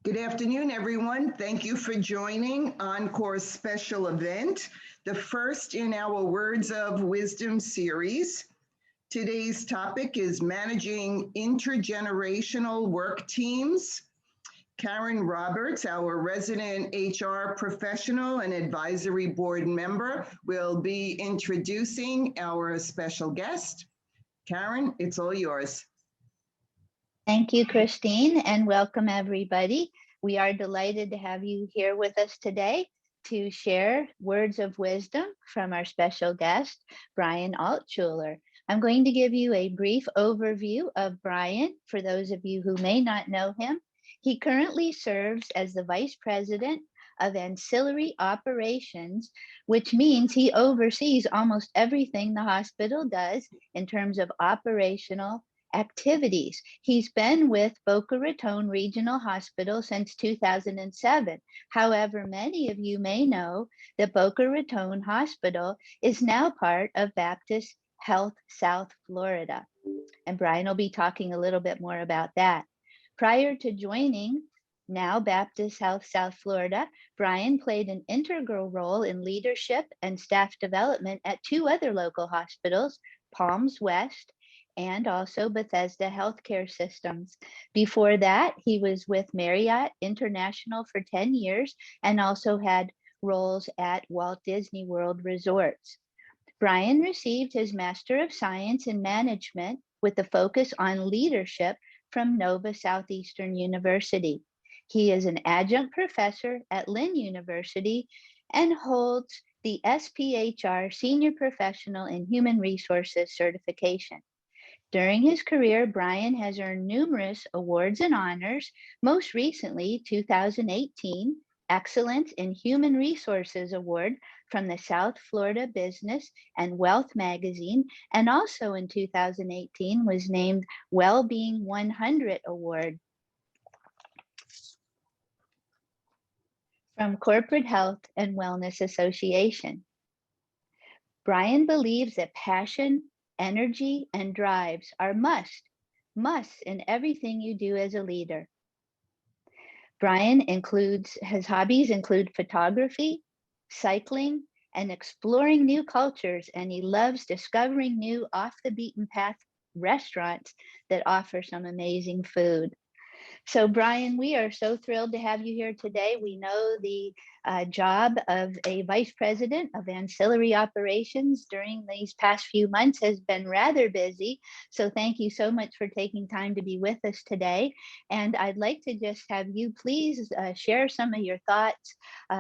Good afternoon, everyone. Thank you for joining Encore's special event, the first in our Words of Wisdom series. Today's topic is managing intergenerational work teams. Karen Roberts, our resident HR professional and advisory board member, will be introducing our special guest. Karen, it's all yours. Thank you, Christine, and welcome everybody. We are delighted to have you here with us today to share words of wisdom from our special guest, Brian Altschuler. I'm going to give you a brief overview of Brian for those of you who may not know him. He currently serves as the Vice President of Ancillary Operations, which means he oversees almost everything the hospital does in terms of operational activities. He's been with Boca Raton Regional Hospital since 2007. However, many of you may know that Boca Raton Hospital is now part of Baptist Health South Florida. And Brian will be talking a little bit more about that. Prior to joining now Baptist Health South Florida, Brian played an integral role in leadership and staff development at two other local hospitals, Palms West and also Bethesda Healthcare Systems. Before that, he was with Marriott International for 10 years and also had roles at Walt Disney World Resorts. Brian received his Master of Science in Management with a focus on leadership from Nova Southeastern University. He is an adjunct professor at Lynn University and holds the SPHR Senior Professional in Human Resources certification. During his career, Brian has earned numerous awards and honors, most recently 2018 Excellence in Human Resources Award from the South Florida Business and Wealth magazine, and also in 2018 was named Wellbeing 100 Award from Corporate Health and Wellness Association. Brian believes that passion, energy, and drives are musts in everything you do as a leader. Brian his hobbies include photography, cycling, and exploring new cultures, and he loves discovering new off the beaten path restaurants that offer some amazing food. So Brian, we are so thrilled to have you here today. We know the job of a vice president of ancillary operations during these past few months has been rather busy. So thank you so much for taking time to be with us today. And I'd like to just have you please share some of your thoughts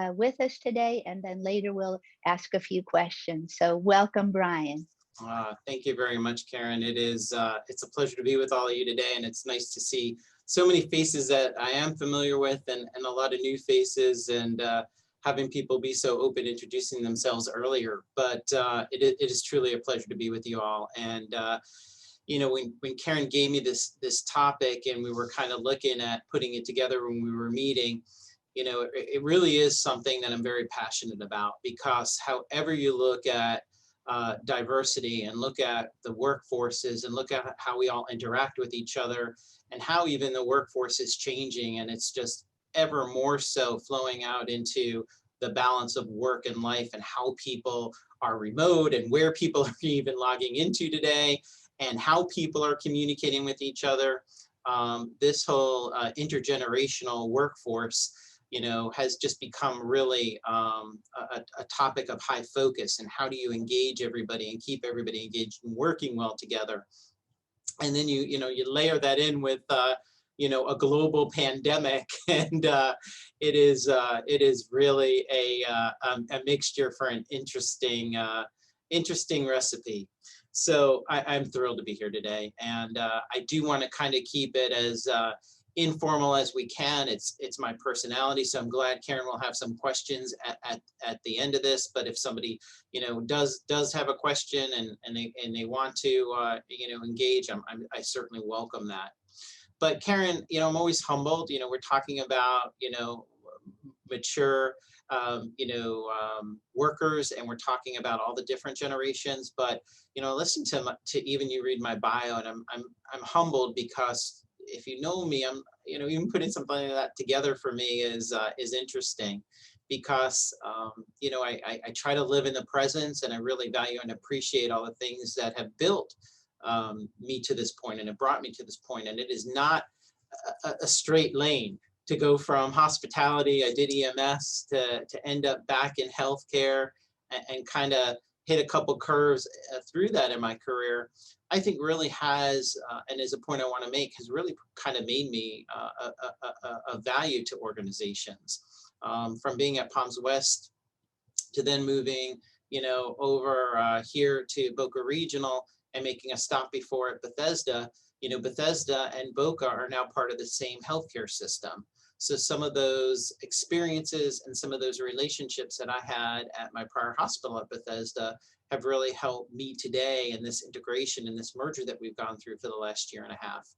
with us today, and then later we'll ask a few questions. So welcome, Brian. Thank you very much, Karen. It's a pleasure to be with all of you today, and it's nice to see so many faces that I am familiar with and a lot of new faces, and having people be so open introducing themselves earlier. But it is truly a pleasure to be with you all. And you know, when Karen gave me this topic and we were kind of looking at putting it together when we were meeting, you know, it really is something that I'm very passionate about, because however you look at diversity and look at the workforces and look at how we all interact with each other, and how even the workforce is changing, and it's just ever more so flowing out into the balance of work and life, and how people are remote, and where people are even logging into today, and how people are communicating with each other. This whole intergenerational workforce, you know, has just become really a topic of high focus. And how do you engage everybody and keep everybody engaged and working well together? And then you layer that in with you know, a global pandemic, and it is really a mixture for an interesting recipe. So I'm thrilled to be here today, and I do want to kind of keep it as informal as we can. It's my personality, so I'm glad Karen will have some questions at the end of this. But if somebody, you know, does have a question and they want to you know, engage, I certainly welcome that. But Karen, you know, I'm always humbled. You know, we're talking about, you know, mature you know, workers, and we're talking about all the different generations. But you know, listen to even you read my bio, and I'm humbled, because if you know me, even putting something like that together for me is interesting, because I try to live in the presence, and I really value and appreciate all the things that have built me to this point and have brought me to this point. And it is not a straight lane to go from hospitality. I did EMS to end up back in healthcare, and kind of hit a couple curves through that in my career. I think really has, and is a point I want to make, has really kind of made me a value to organizations. From being at Palms West to then moving, over here to Boca Regional and making a stop before at Bethesda. Bethesda and Boca are now part of the same healthcare system. So some of those experiences and some of those relationships that I had at my prior hospital at Bethesda have really helped me today in this integration and this merger that we've gone through for the last year and a half.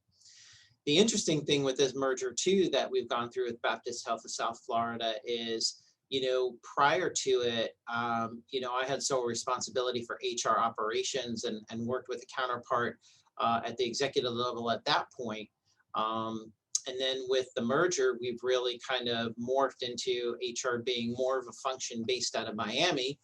The interesting thing with this merger too that we've gone through with Baptist Health of South Florida is, prior to it, I had sole responsibility for HR operations and worked with a counterpart at the executive level at that point. And then with the merger, we've really kind of morphed into HR being more of a function based out of Miami,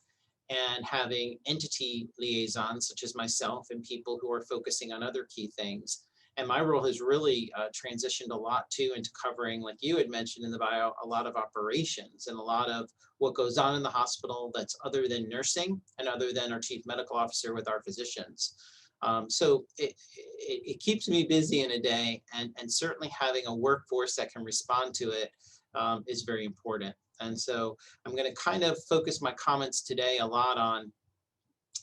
and having entity liaisons such as myself and people who are focusing on other key things. And my role has really transitioned a lot too into covering, like you had mentioned in the bio, a lot of operations and a lot of what goes on in the hospital that's other than nursing and other than our chief medical officer with our physicians. So it keeps me busy in a day, and certainly having a workforce that can respond to it is very important. And so I'm going to kind of focus my comments today a lot on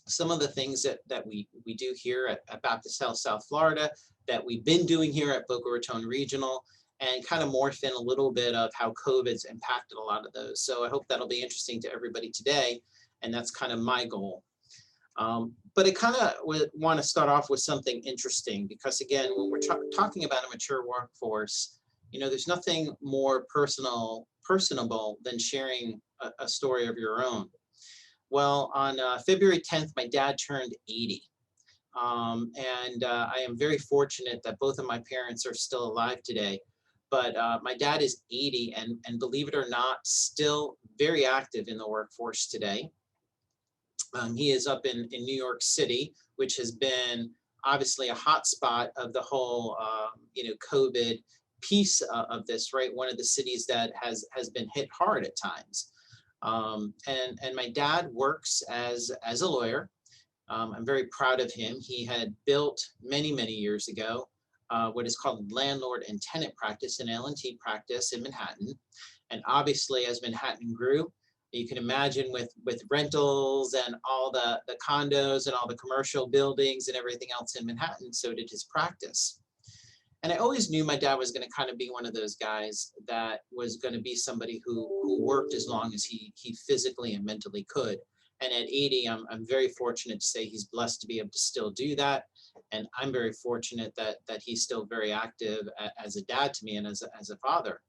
some of the things that we do here at Baptist Health South Florida, that we've been doing here at Boca Raton Regional, and kind of morph in a little bit of how COVID's impacted a lot of those. So I hope that'll be interesting to everybody today, and that's kind of my goal. But I kind of want to start off with something interesting, because again, when we're talking about a mature workforce, there's nothing more personable than sharing a story of your own. Well, on February 10th, my dad turned 80. And I am very fortunate that both of my parents are still alive today. But my dad is 80 and believe it or not, still very active in the workforce today. He is up in New York City, which has been obviously a hot spot of the whole, COVID piece of this, right? One of the cities that has been hit hard at times. And my dad works as a lawyer. I'm very proud of him. He had built many years ago what is called landlord and tenant practice, an L&T practice in Manhattan. And obviously, as Manhattan grew, you can imagine with rentals and all the condos and all the commercial buildings and everything else in Manhattan, so did his practice. And I always knew my dad was going to kind of be one of those guys that was going to be somebody who worked as long as he physically and mentally could. And at 80, I'm very fortunate to say he's blessed to be able to still do that. And I'm very fortunate that he's still very active as a dad to me and as a father.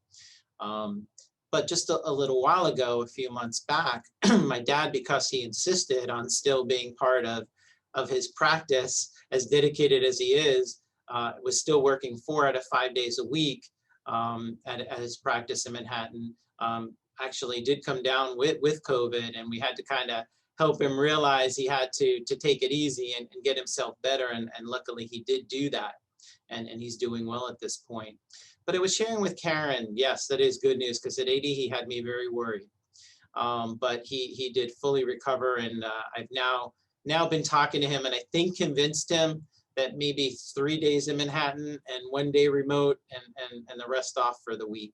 But just a little while ago, a few months back, my dad, because he insisted on still being part of his practice, as dedicated as he is, was still working 4 out of 5 days a week at his practice in Manhattan. Actually did come down with COVID, and we had to kind of help him realize he had to take it easy and get himself better. And luckily he did do that. And he's doing well at this point. But I was sharing with Karen, yes, that is good news, because at 80, he had me very worried. But he did fully recover. And I've now been talking to him, and I think convinced him that maybe 3 days in Manhattan and 1 day remote and the rest off for the week.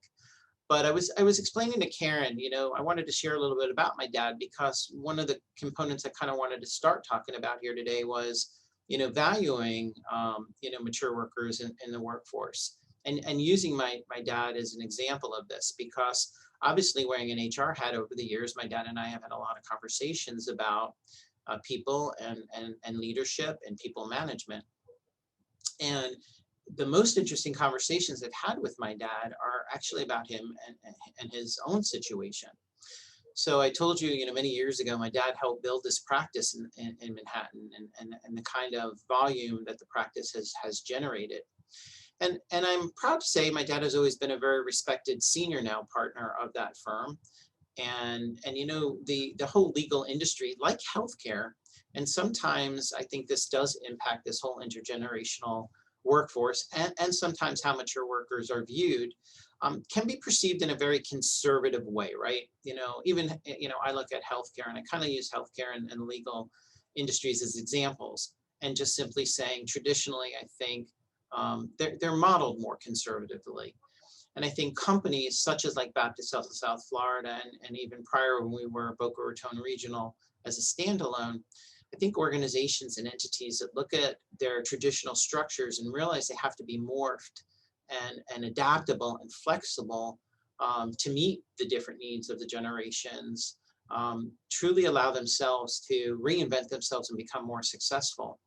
But I was explaining to Karen, I wanted to share a little bit about my dad, because one of the components I kind of wanted to start talking about here today was, valuing, mature workers in the workforce, and using my dad as an example of this, because obviously wearing an HR hat over the years, my dad and I have had a lot of conversations about people and leadership and people management. And the most interesting conversations I've had with my dad are actually about him and his own situation. So I told you, many years ago, my dad helped build this practice in Manhattan, and the kind of volume that the practice has generated. And I'm proud to say my dad has always been a very respected senior now partner of that firm. And you know, the whole legal industry, like healthcare, and sometimes I think this does impact this whole intergenerational workforce, and sometimes how mature workers are viewed, can be perceived in a very conservative way, right? You know, even, you know, I look at healthcare and I kind of use healthcare and legal industries as examples, and just simply saying traditionally, I think they're modeled more conservatively. And I think companies such as like Baptist Health of South Florida, and even prior when we were Boca Raton Regional as a standalone, I think organizations and entities that look at their traditional structures and realize they have to be morphed and adaptable and flexible to meet the different needs of the generations, truly allow themselves to reinvent themselves and become more successful.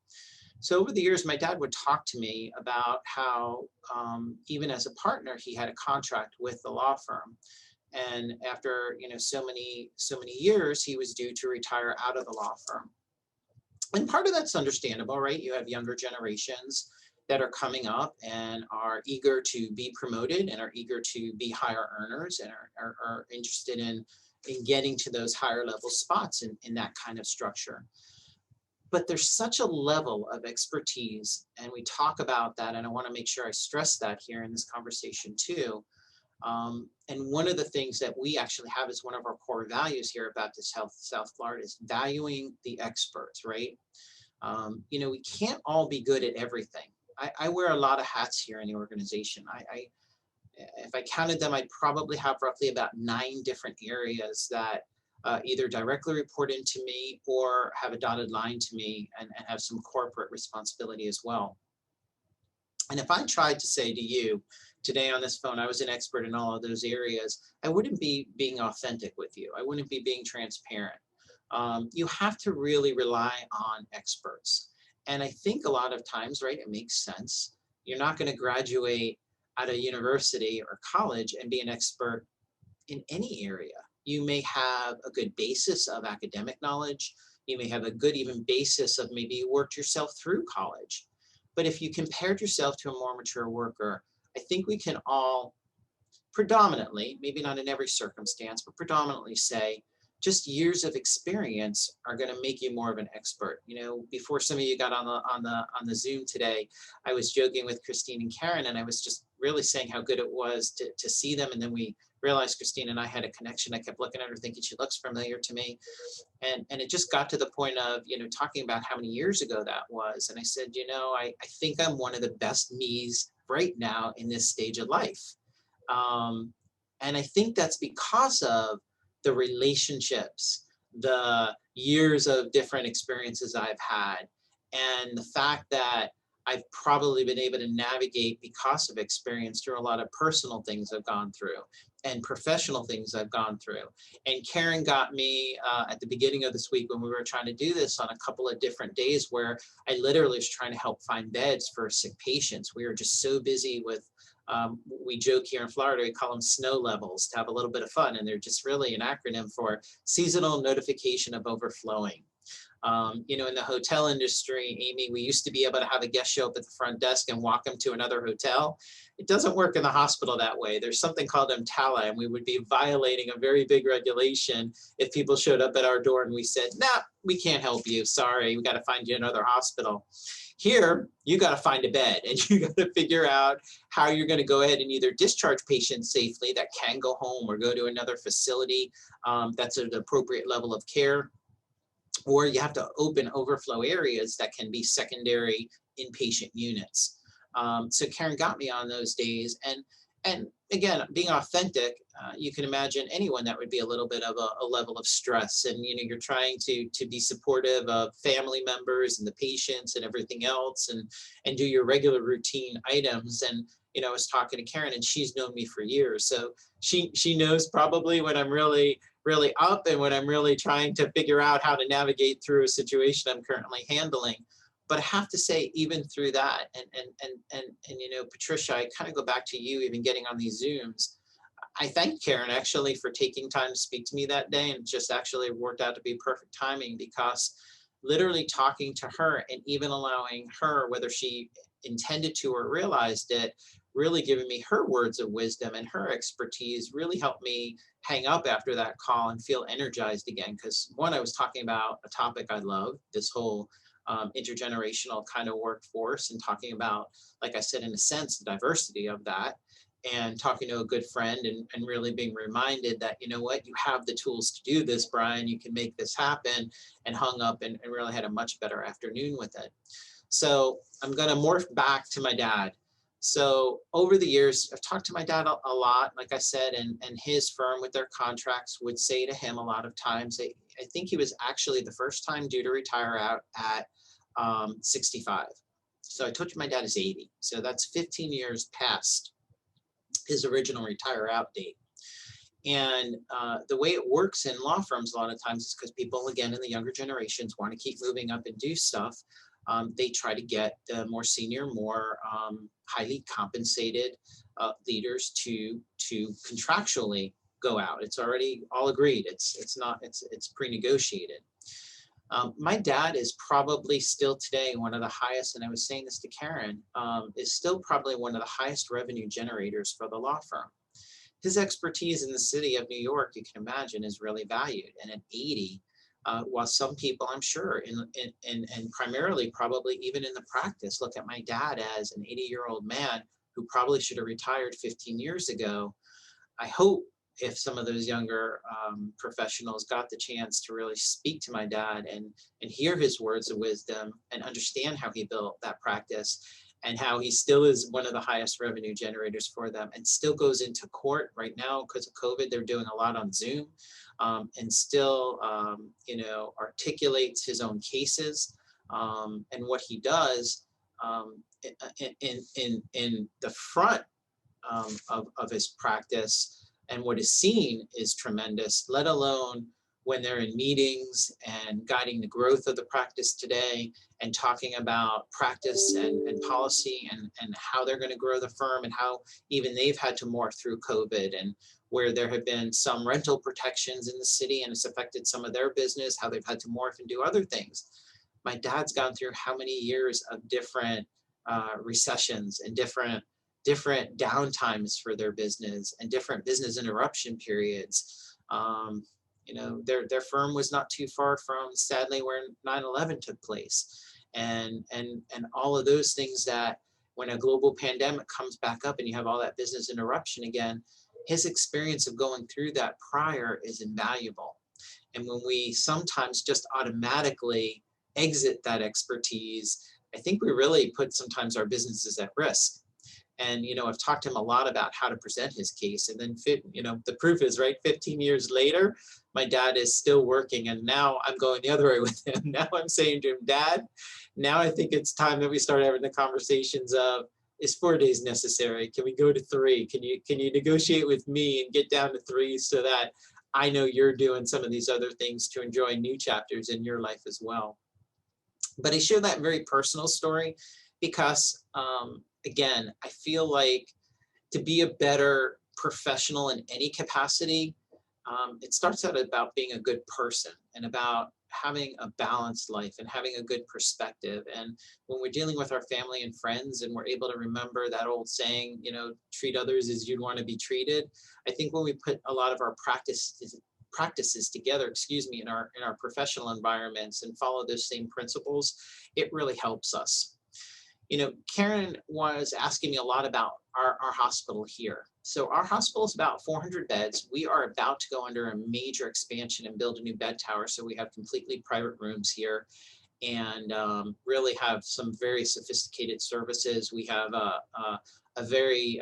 So over the years, my dad would talk to me about how even as a partner, he had a contract with the law firm. And after, you know, so many years, he was due to retire out of the law firm. And part of that's understandable, right? You have younger generations that are coming up and are eager to be promoted and are eager to be higher earners and are interested in getting to those higher level spots in that kind of structure. But there's such a level of expertise, and we talk about that, and I want to make sure I stress that here in this conversation too. And one of the things that we actually have as one of our core values here at Baptist Health South Florida is valuing the experts, right? You know, we can't all be good at everything. I wear a lot of hats here in the organization. If I counted them, I'd probably have roughly about 9 different areas that either directly report into me or have a dotted line to me, and have some corporate responsibility as well. And if I tried to say to you today on this phone, I was an expert in all of those areas, I wouldn't be being authentic with you. I wouldn't be being transparent. You have to really rely on experts. And I think a lot of times, right, it makes sense. You're not going to graduate out of university or college and be an expert in any area. You may have a good basis of academic knowledge. You may have a good even basis of maybe you worked yourself through college. But if you compared yourself to a more mature worker, I think we can all predominantly, maybe not in every circumstance, but predominantly say just years of experience are going to make you more of an expert. You know, before some of you got on the Zoom today, I was joking with Christine and Karen, and I was just really saying how good it was to see them. And then we realized Christine and I had a connection. I kept looking at her thinking she looks familiar to me. And it just got to the point of, you know, talking about how many years ago that was. And I said, you know, I think I'm one of the best me's right now in this stage of life. And I think that's because of the relationships, the years of different experiences I've had, and the fact that I've probably been able to navigate because of experience through a lot of personal things I've gone through and professional things I've gone through. And Karen got me at the beginning of this week when we were trying to do this on a couple of different days where I literally was trying to help find beds for sick patients. We were just so busy with, we joke here in Florida, we call them snow levels to have a little bit of fun. And they're just really an acronym for seasonal notification of overflowing. You know, in the hotel industry, Amy, we used to be able to have a guest show up at the front desk and walk them to another hotel. It doesn't work in the hospital that way. There's something called EMTALA, and we would be violating a very big regulation if people showed up at our door and we said, nah, we can't help you. Sorry, we got to find you another hospital. Here, you got to find a bed, and you got to figure out how you're going to go ahead and either discharge patients safely that can go home or go to another facility that's at an appropriate level of care, or you have to open overflow areas that can be secondary inpatient units. So Karen got me on those days. And again, being authentic, you can imagine anyone that would be a little bit of a level of stress. And, you know, you're trying to be supportive of family members and the patients and everything else, and do your regular routine items. And, you know, I was talking to Karen, and she's known me for years. So she knows probably when I'm really up and when I'm really trying to figure out how to navigate through a situation I'm currently handling. But I have to say, even through that, and you know, Patricia, I kind of go back to you even getting on these Zooms. I thank Karen actually for taking time to speak to me that day, and just actually worked out to be perfect timing, because literally talking to her and even allowing her, whether she intended to or realized it, really giving me her words of wisdom and her expertise really helped me hang up after that call and feel energized again. Because one, I was talking about a topic I love, this whole intergenerational kind of workforce, and talking about, like I said, in a sense, the diversity of that, and talking to a good friend and really being reminded that, you know what, you have the tools to do this, Brian, you can make this happen, and hung up and really had a much better afternoon with it. So I'm going to morph back to my dad. So over the years, I've talked to my dad a lot, like I said, and his firm with their contracts would say to him a lot of times, I think he was actually the first time due to retire out at 65. So I told you my dad is 80. So that's 15 years past his original retire out date. And the way it works in law firms a lot of times is because people, again, in the younger generations want to keep moving up and do stuff. They try to get the more senior, more highly compensated leaders to contractually go out. It's already all agreed. It's pre-negotiated. My dad is probably still today one of the highest, and I was saying this to Karen, is still probably one of the highest revenue generators for the law firm. His expertise in the city of New York, you can imagine, is really valued. And at 80, while some people, I'm sure, and primarily probably even in the practice, look at my dad as an 80-year-old man who probably should have retired 15 years ago, I hope if some of those younger professionals got the chance to really speak to my dad and hear his words of wisdom and understand how he built that practice and how he still is one of the highest revenue generators for them and still goes into court right now because of COVID. They're doing a lot on Zoom and still, articulates his own cases and what he does in the front of his practice. And what is seen is tremendous, let alone when they're in meetings and guiding the growth of the practice today and talking about practice and policy and how they're going to grow the firm and how even they've had to morph through COVID and where there have been some rental protections in the city and it's affected some of their business, how they've had to morph and do other things. My dad's gone through how many years of different recessions and different downtimes for their business and different business interruption periods. Their firm was not too far from, sadly, where 9/11 took place. And all of those things that when a global pandemic comes back up and you have all that business interruption again, his experience of going through that prior is invaluable. And when we sometimes just automatically exit that expertise, I think we really put sometimes our businesses at risk. And, I've talked to him a lot about how to present his case. And then, the proof is, right, 15 years later, my dad is still working. And now I'm going the other way with him. Now I'm saying to him, Dad, now I think it's time that we start having the conversations of, is 4 days necessary? Can we go to 3? Can you negotiate with me and get down to 3 so that I know you're doing some of these other things to enjoy new chapters in your life as well? But I share that very personal story because, again, I feel like to be a better professional in any capacity, it starts out about being a good person and about having a balanced life and having a good perspective. And when we're dealing with our family and friends and we're able to remember that old saying, treat others as you'd want to be treated, I think when we put a lot of our practices together, in our professional environments and follow those same principles, it really helps us. Karen was asking me a lot about our hospital here. So our hospital is about 400 beds. We are about to go under a major expansion and build a new bed tower. So we have completely private rooms here and really have some very sophisticated services. We have a very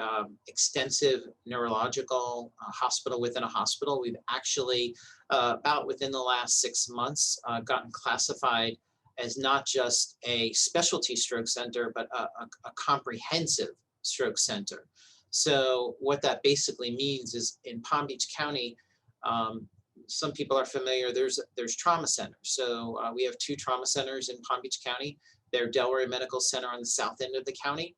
extensive neurological hospital within a hospital. We've actually, about within the last 6 months, gotten classified as not just a specialty stroke center, but a comprehensive stroke center. So what that basically means is in Palm Beach County, some people are familiar, there's trauma centers. So we have 2 trauma centers in Palm Beach County. They're Delray Medical Center on the south end of the county.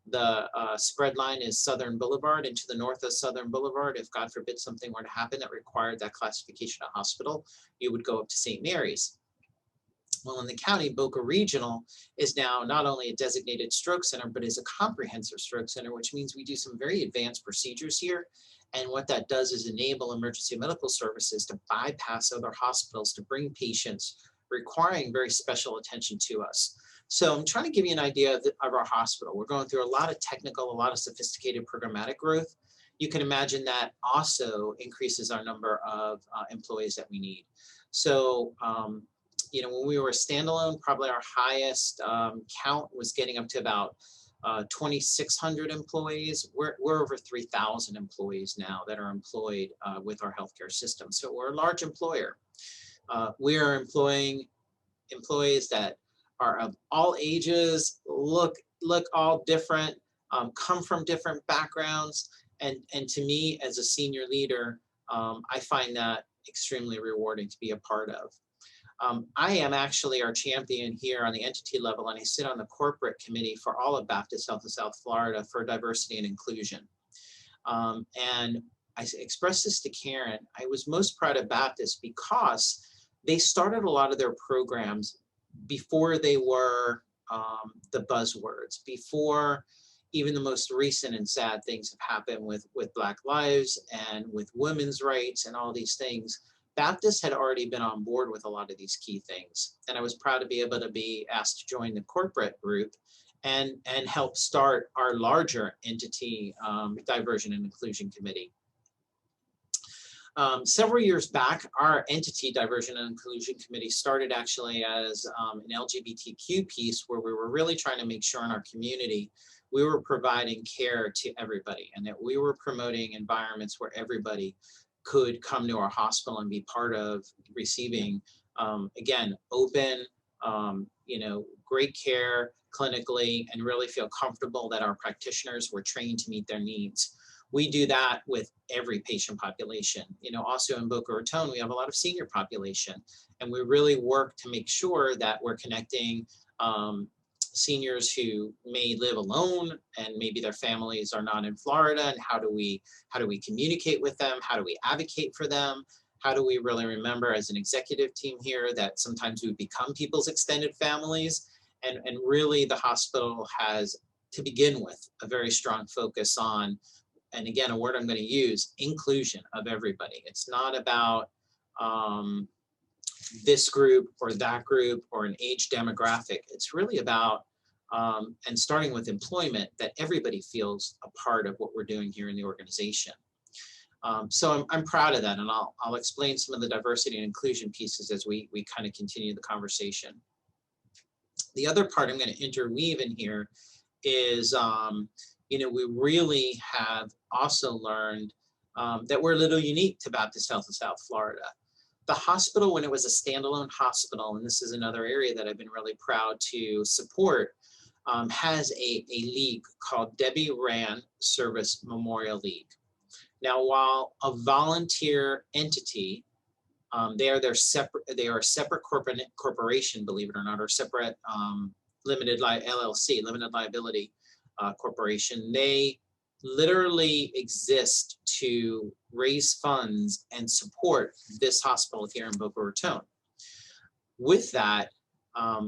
The spread line is Southern Boulevard, and to the north of Southern Boulevard, if God forbid something were to happen that required that classification of hospital, you would go up to St. Mary's. Well, in the county, Boca Regional is now not only a designated stroke center, but is a comprehensive stroke center, which means we do some very advanced procedures here. And what that does is enable emergency medical services to bypass other hospitals to bring patients requiring very special attention to us. So I'm trying to give you an idea of our hospital. We're going through a lot of technical, a lot of sophisticated programmatic growth. You can imagine that also increases our number of employees that we need. So, you know, when we were a standalone, probably our highest count was getting up to about 2,600 employees. We're over 3,000 employees now that are employed with our healthcare system. So we're a large employer. We are employing employees that are of all ages, look all different, come from different backgrounds. And to me, as a senior leader, I find that extremely rewarding to be a part of. I am actually our champion here on the entity level, and I sit on the corporate committee for all of Baptist Health of South Florida for diversity and inclusion. And I expressed this to Karen. I was most proud of Baptist because they started a lot of their programs before they were the buzzwords, before even the most recent and sad things have happened with Black lives and with women's rights and all these things. Baptist had already been on board with a lot of these key things. And I was proud to be able to be asked to join the corporate group and help start our larger entity diversion and inclusion committee. Several years back, our entity diversion and inclusion committee started actually as an LGBTQ piece where we were really trying to make sure in our community we were providing care to everybody and that we were promoting environments where everybody could come to our hospital and be part of receiving, again, open, you know, great care clinically and really feel comfortable that our practitioners were trained to meet their needs. We do that with every patient population. You know, also in Boca Raton, we have a lot of senior population, and we really work to make sure that we're connecting seniors who may live alone and maybe their families are not in Florida, and how do we communicate with them? How do we advocate for them? How do we really remember as an executive team here that sometimes we become people's extended families? And really the hospital has, to begin with, a very strong focus on, and again, a word I'm going to use, inclusion of everybody. It's not about this group or that group or an age demographic. It's really about, and starting with employment, that everybody feels a part of what we're doing here in the organization. So I'm proud of that, and I'll explain some of the diversity and inclusion pieces as we kind of continue the conversation. The other part I'm going to interweave in here is, you know, we really have also learned that we're a little unique to Baptist Health of South Florida. The hospital, when it was a standalone hospital, and this is another area that I've been really proud to support, has a league called Debbie Rand Service Memorial League. Now, while a volunteer entity, they are a separate corporation, believe it or not, or separate LLC, limited liability corporation. They literally exist to raise funds and support this hospital here in Boca Raton. With that,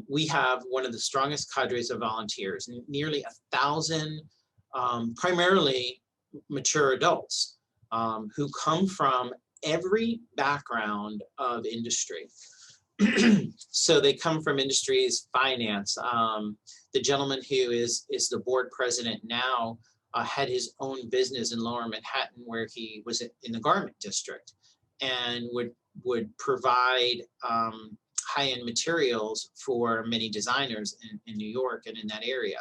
we have one of the strongest cadres of volunteers, nearly 1,000 primarily mature adults who come from every background of industry. So they come from industries, finance. The gentleman who is the board president now had his own business in Lower Manhattan where he was in the garment district and would provide high-end materials for many designers in New York and in that area.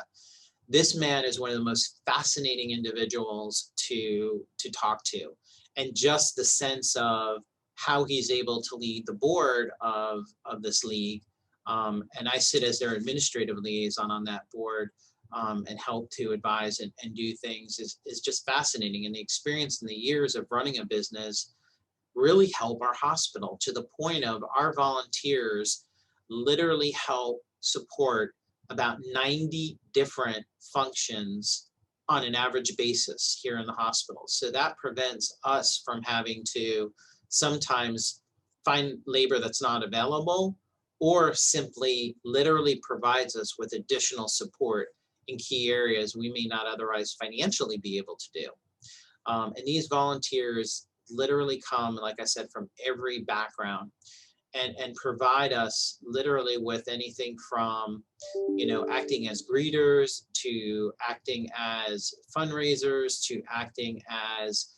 This man is one of the most fascinating individuals to talk to. And just the sense of how he's able to lead the board of this league. And I sit as their administrative liaison on that board and help to advise and do things is just fascinating. And the experience in the years of running a business really help our hospital to the point of our volunteers literally help support about 90 different functions on an average basis here in the hospital. So that prevents us from having to sometimes find labor that's not available or simply literally provides us with additional support in key areas we may not otherwise financially be able to do. And these volunteers literally come, like I said, from every background and provide us literally with anything from, acting as greeters to acting as fundraisers to acting as,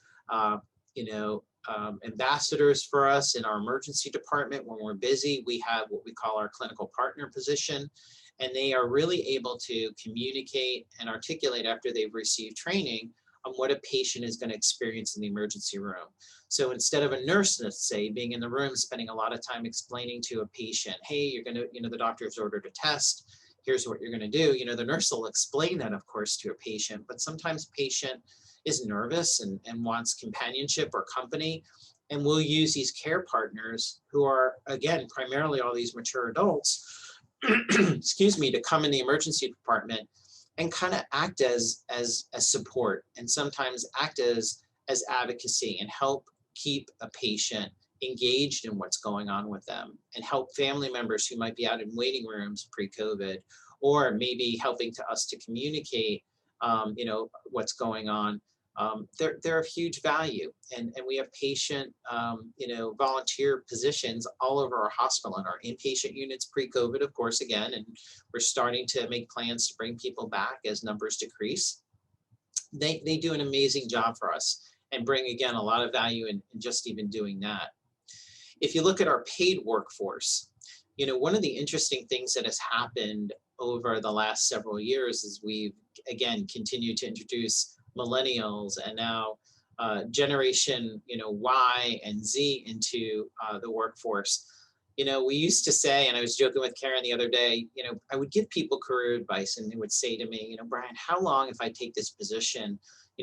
ambassadors for us in our emergency department. When we're busy, we have what we call our clinical partner position, and they are really able to communicate and articulate after they've received training on what a patient is going to experience in the emergency room. So instead of a nurse, let's say, being in the room, spending a lot of time explaining to a patient, hey, you're going to, the doctor has ordered a test, here's what you're going to do. The nurse will explain that, of course, to a patient, but sometimes patient is nervous and wants companionship or company. And we'll use these care partners who are, again, primarily all these mature adults, excuse me, to come in the emergency department and kind of act as support, and sometimes act as advocacy and help keep a patient engaged in what's going on with them, and help family members who might be out in waiting rooms pre-COVID, or maybe helping to us to communicate, what's going on. They're of huge value, and we have patient, volunteer positions all over our hospital and our inpatient units pre-COVID, of course, again, and we're starting to make plans to bring people back as numbers decrease. They do an amazing job for us and bring, again, a lot of value in just even doing that. If you look at our paid workforce, one of the interesting things that has happened over the last several years is we've, again, continued to introduce millennials and now generation, Y and Z into the workforce. We used to say, and I was joking with Karen the other day, I would give people career advice and they would say to me, Brian, how long, if I take this position,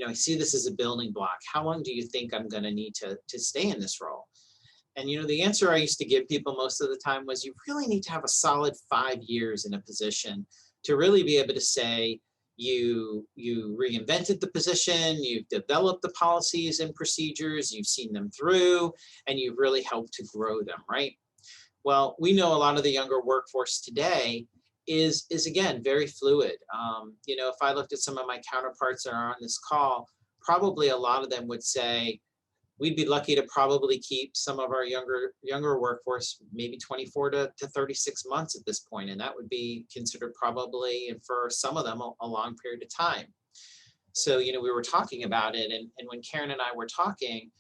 I see this as a building block, how long do you think I'm going to need to stay in this role? And, the answer I used to give people most of the time was, you really need to have a solid 5 years in a position to really be able to say, you reinvented the position, you've developed the policies and procedures, you've seen them through, and you've really helped to grow them, right? Well, we know a lot of the younger workforce today is again, very fluid. If I looked at some of my counterparts that are on this call, probably a lot of them would say, we'd be lucky to probably keep some of our younger workforce, maybe 24 to 36 months at this point. And that would be considered probably, and for some of them, a long period of time. So, we were talking about it. And when Karen and I were talking,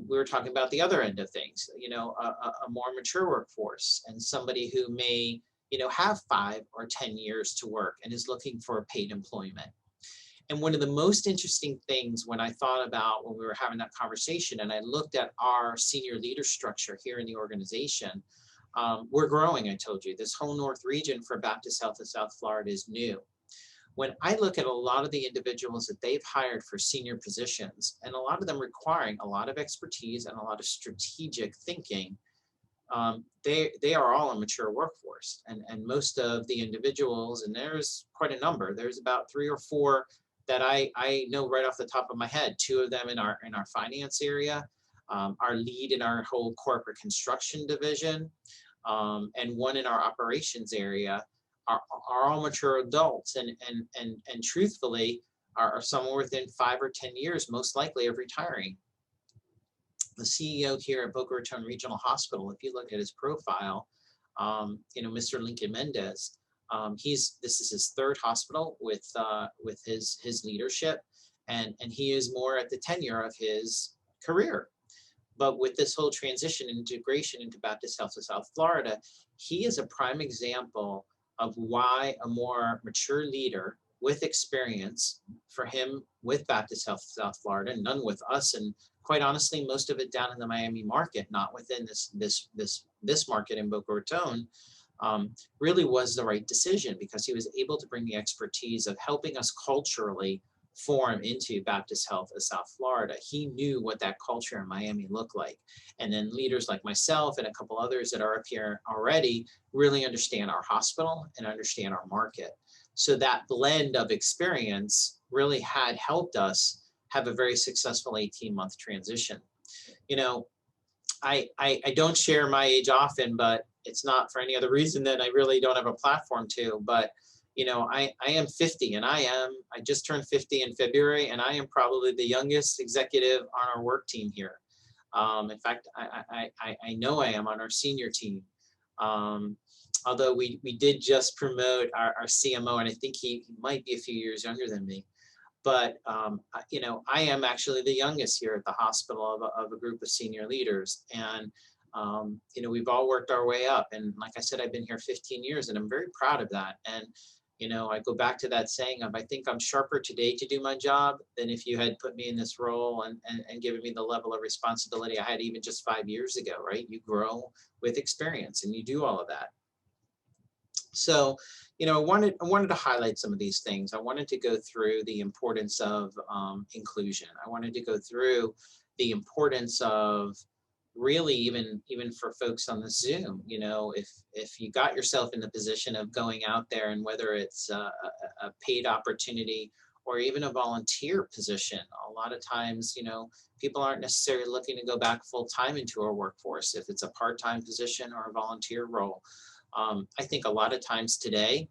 we were talking about the other end of things, a more mature workforce and somebody who may, have 5 or 10 years to work and is looking for paid employment. And one of the most interesting things when I thought about when we were having that conversation and I looked at our senior leader structure here in the organization, we're growing, I told you. This whole North region for Baptist Health of South Florida is new. When I look at a lot of the individuals that they've hired for senior positions, and a lot of them requiring a lot of expertise and a lot of strategic thinking, they are all a mature workforce. And most of the individuals, and there's quite a number, there's about 3 or 4 that I know right off the top of my head, 2 of them in our finance area, our lead in our whole corporate construction division, and 1 in our operations area are all mature adults, and truthfully are somewhere within 5 or 10 years, most likely, of retiring. The CEO here at Boca Raton Regional Hospital, if you look at his profile, Mr. Lincoln Mendez, this is his 3rd hospital with his leadership, and he is more at the tenure of his career. But with this whole transition and integration into Baptist Health of South Florida, he is a prime example of why a more mature leader with experience, for him with Baptist Health of South Florida, none with us, and quite honestly, most of it down in the Miami market, not within this market in Boca Raton, really was the right decision, because he was able to bring the expertise of helping us culturally form into Baptist Health of South Florida. He knew what that culture in Miami looked like. And then leaders like myself and a couple others that are up here already really understand our hospital and understand our market. So that blend of experience really had helped us have a very successful 18-month transition. I don't share my age often, but it's not for any other reason than I really don't have a platform to. But you know, I am 50, and I just turned 50 in February, and I am probably the youngest executive on our work team here. In fact, I know I am on our senior team. Although we did just promote our CMO, and I think he might be a few years younger than me. But you know, I am actually the youngest here at the hospital of a group of senior leaders, and you know, we've all worked our way up. And like I said, I've been here 15 years, and I'm very proud of that. And you know, I go back to that saying of, I think I'm sharper today to do my job than if you had put me in this role and given me the level of responsibility I had even just 5 years ago, right? You grow with experience, and you do all of that. So, you know, I wanted to highlight some of these things. I wanted to go through the importance of inclusion. I wanted to go through the importance of really even for folks on the Zoom, you know, if you got yourself in the position of going out there, and whether it's a paid opportunity or even a volunteer position, a lot of times, you know, people aren't necessarily looking to go back full time into our workforce. If it's a part-time position or a volunteer role, I think a lot of times today,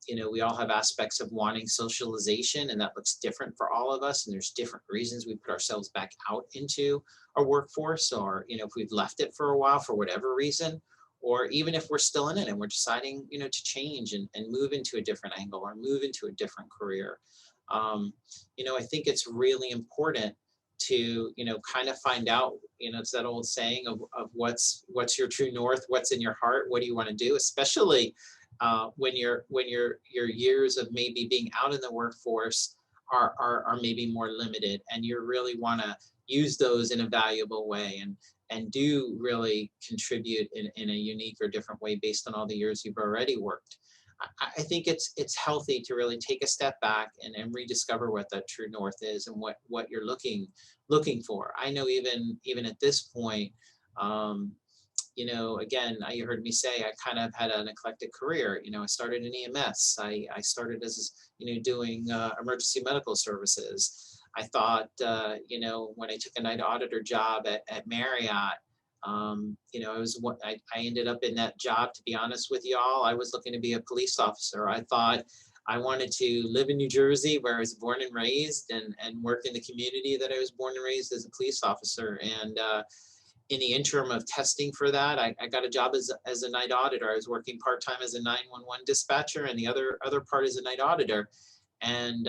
you know, we all have aspects of wanting socialization, and that looks different for all of us. And there's different reasons we put ourselves back out into our workforce, or, you know, if we've left it for a while for whatever reason, or even if we're still in it and we're deciding, you know, to change and move into a different angle or move into a different career. You know, I think it's really important to, you know, kind of find out, you know, it's that old saying of what's your true north, what's in your heart, what do you want to do, especially when your years of maybe being out in the workforce are maybe more limited, and you really want to use those in a valuable way and do really contribute in a unique or different way based on all the years you've already worked. I think it's healthy to really take a step back and rediscover what that true north is and what you're looking for. I know even at this point, you know, again, you heard me say I kind of had an eclectic career. You know, I started in EMS. I started as, you know, doing emergency medical services. I thought, you know, when I took a night auditor job at Marriott, you know, I ended up in that job, to be honest with y'all. I was looking to be a police officer. I thought I wanted to live in New Jersey, where I was born and raised, and work in the community that I was born and raised as a police officer. And in the interim of testing for that, I got a job as a night auditor. I was working part-time as a 911 dispatcher, and the other part as a night auditor. And,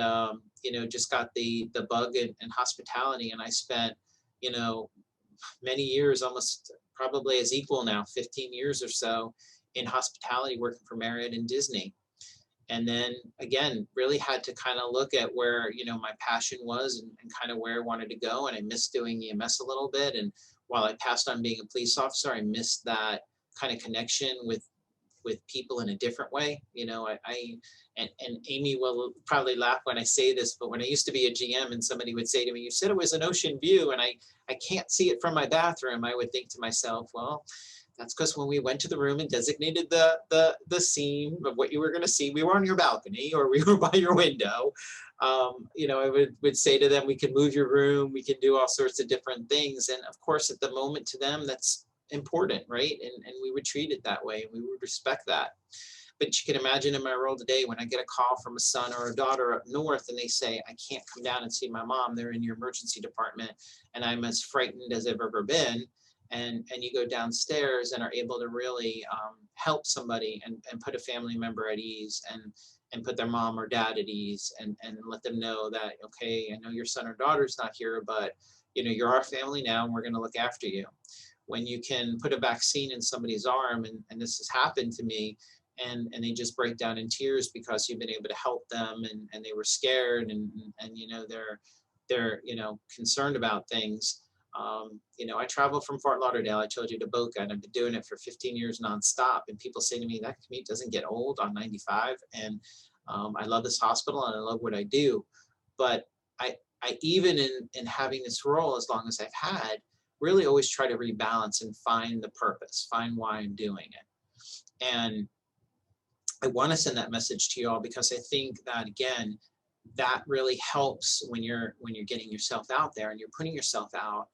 you know, just got the bug in hospitality. And I spent, you know, many years, almost probably as equal now, 15 years or so in hospitality, working for Marriott and Disney. And then again, really had to kind of look at where, you know, my passion was and kind of where I wanted to go. And I missed doing EMS a little bit. And while I passed on being a police officer, I missed that kind of connection with people in a different way. You know, and Amy will probably laugh when I say this, but when I used to be a GM and somebody would say to me, you said it was an ocean view and I can't see it from my bathroom, I would think to myself, well, that's because when we went to the room and designated the scene of what you were going to see, we were on your balcony or we were by your window. You know, I would say to them, we can move your room, we can do all sorts of different things. And of course, at the moment to them, that's important, right? And we would treat it that way and we would respect that. But you can imagine in my role today, when I get a call from a son or a daughter up north and they say, I can't come down and see my mom, they're in your emergency department, and I'm as frightened as I've ever been. And you go downstairs and are able to really help somebody and put a family member at ease and put their mom or dad at ease and let them know that, okay, I know your son or daughter's not here, but you know, you're our family now and we're going to look after you. When you can put a vaccine in somebody's arm, and this has happened to me, and they just break down in tears because you've been able to help them and they were scared and you know, they're you know, concerned about things. You know, I travel from Fort Lauderdale, I told you, to Boca, and I've been doing it for 15 years nonstop. And people say to me, that commute doesn't get old on 95. And I love this hospital and I love what I do. But I even in having this role, as long as I've had, really always try to rebalance and find the purpose, find why I'm doing it. And I want to send that message to you all because I think that, again, that really helps when you're getting yourself out there and you're putting yourself out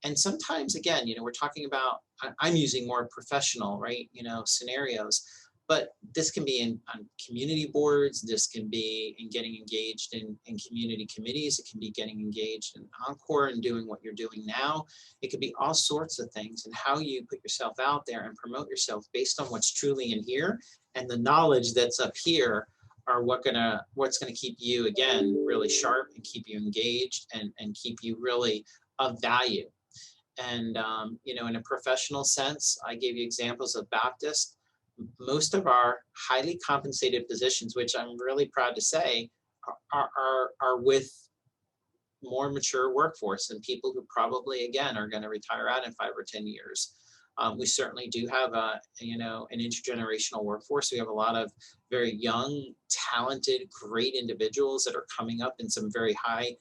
And sometimes, again, we're talking about, I'm using more professional, right, scenarios, but this can be on community boards. This can be in getting engaged in community committees. It can be getting engaged in Encore and doing what you're doing now. It could be all sorts of things, and how you put yourself out there and promote yourself based on what's truly in here, and the knowledge that's up here are what's gonna keep you, again, really sharp and keep you engaged and keep you really of value. And in a professional sense, I gave you examples of Baptist. Most of our highly compensated positions, which I'm really proud to say, are with more mature workforce and people who probably, again, are going to retire out in 5 or 10 years. We certainly do have an intergenerational workforce. We have a lot of very young, talented, great individuals that are coming up in some very high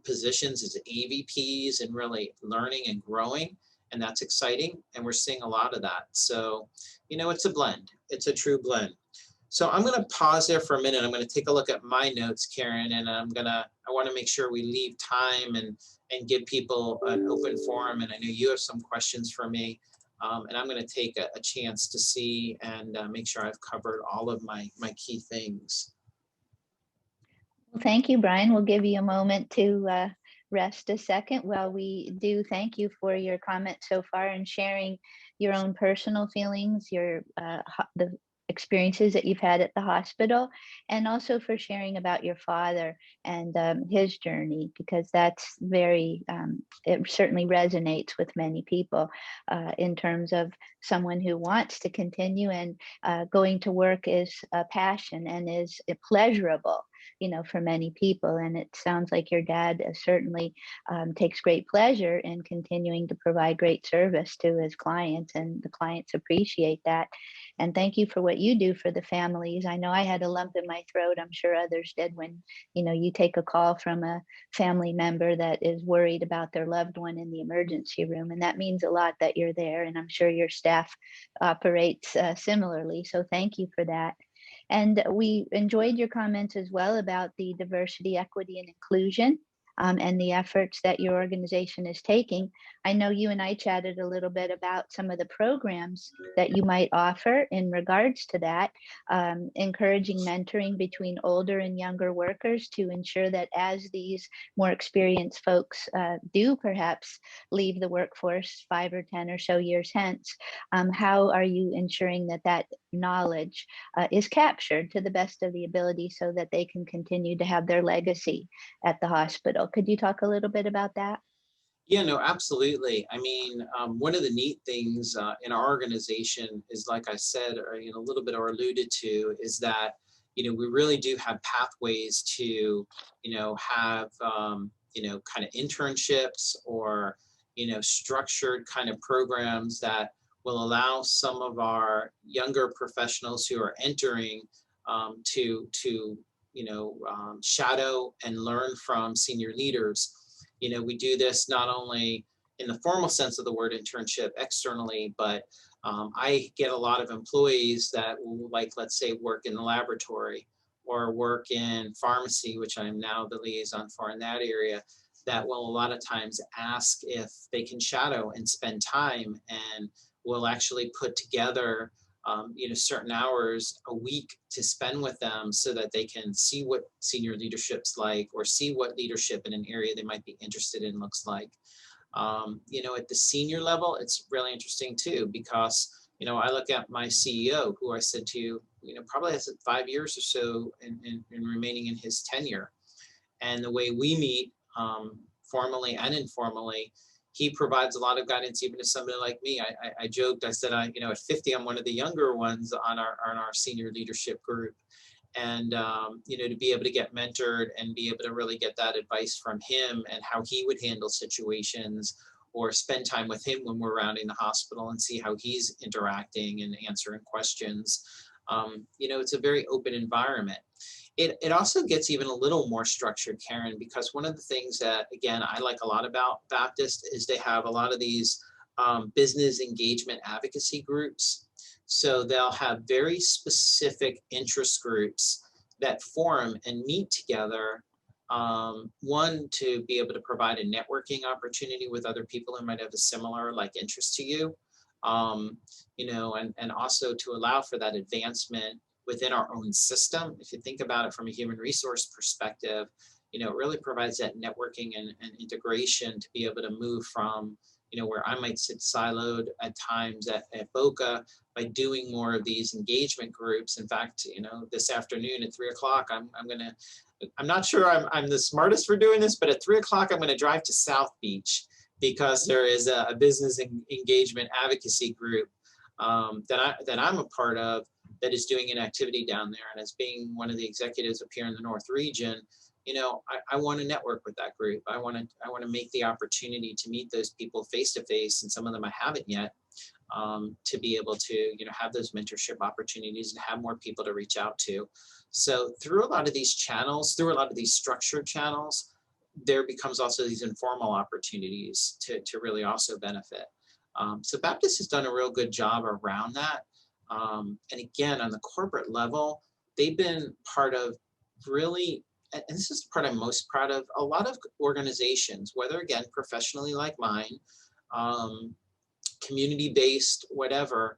positions as AVPs and really learning and growing. And that's exciting. And we're seeing a lot of that. So, it's a blend. It's a true blend. So I'm going to pause there for a minute. I'm going to take a look at my notes, Karen, and I want to make sure we leave time and give people an open forum. And I know you have some questions for me. And I'm going to take a chance to see and make sure I've covered all of my key things. Well, thank you, Brian. We'll give you a moment to rest a second. Well, we do thank you for your comments so far and sharing your own personal feelings, the experiences that you've had at the hospital, and also for sharing about your father and his journey, because that's it certainly resonates with many people in terms of someone who wants to continue, and going to work is a passion and is pleasurable, for many people. And it sounds like your dad certainly takes great pleasure in continuing to provide great service to his clients, and the clients appreciate that. And thank you for what you do for the families. I know I had a lump in my throat. I'm sure others did when, you take a call from a family member that is worried about their loved one in the emergency room. And that means a lot that you're there. And I'm sure your staff operates similarly. So thank you for that. And we enjoyed your comments as well about the diversity, equity, and inclusion, and the efforts that your organization is taking. I know you and I chatted a little bit about some of the programs that you might offer in regards to that, encouraging mentoring between older and younger workers to ensure that as these more experienced folks do perhaps leave the workforce 5 or 10 or so years hence, how are you ensuring that knowledge is captured to the best of the ability so that they can continue to have their legacy at the hospital? Could you talk a little bit about that? Yeah, no, absolutely. I mean, one of the neat things in our organization is, like I said, or a little bit or alluded to, is that we really do have pathways to have kind of internships or structured kind of programs that will allow some of our younger professionals who are entering to shadow and learn from senior leaders. We do this not only in the formal sense of the word internship externally, but I get a lot of employees that will, let's say, work in the laboratory or work in pharmacy, which I'm now the liaison for in that area, that will a lot of times ask if they can shadow and spend time, and will actually put together certain hours a week to spend with them so that they can see what senior leadership's like, or see what leadership in an area they might be interested in looks like. At the senior level, it's really interesting too, because, I look at my CEO, who I said to you, probably has 5 years or so in remaining in his tenure. And the way we meet formally and informally, he provides a lot of guidance even to somebody like me. I joked, I said, at 50, I'm one of the younger ones on our senior leadership group. And, to be able to get mentored and be able to really get that advice from him and how he would handle situations, or spend time with him when we're rounding the hospital and see how he's interacting and answering questions. It's a very open environment. It also gets even a little more structured, Karen, because one of the things that, again, I like a lot about Baptist is they have a lot of these business engagement advocacy groups. So they'll have very specific interest groups that form and meet together One, to be able to provide a networking opportunity with other people who might have a similar like interest to you, you know, and also to allow for that advancement within our own system. If you think about it from a human resource perspective, you know, it really provides that networking and integration to be able to move from, you know, where I might sit siloed at times at Boca by doing more of these engagement groups. In fact, you know, this afternoon at 3 o'clock, I'm not sure I'm the smartest for doing this, but at 3 o'clock, I'm going to drive to South Beach because there is a business engagement advocacy group that I'm a part of that is doing an activity down there. And as being one of the executives up here in the North region, you know, I want to network with that group. I want to make the opportunity to meet those people face to face, and some of them I haven't yet, to be able to, you know, have those mentorship opportunities and have more people to reach out to. So through a lot of these channels, through a lot of these structured channels, there becomes also these informal opportunities to really also benefit. So Baptist has done a real good job around that. And again, on the corporate level, they've been part of really, and this is the part I'm most proud of, a lot of organizations, whether again, professionally like mine, community-based, whatever,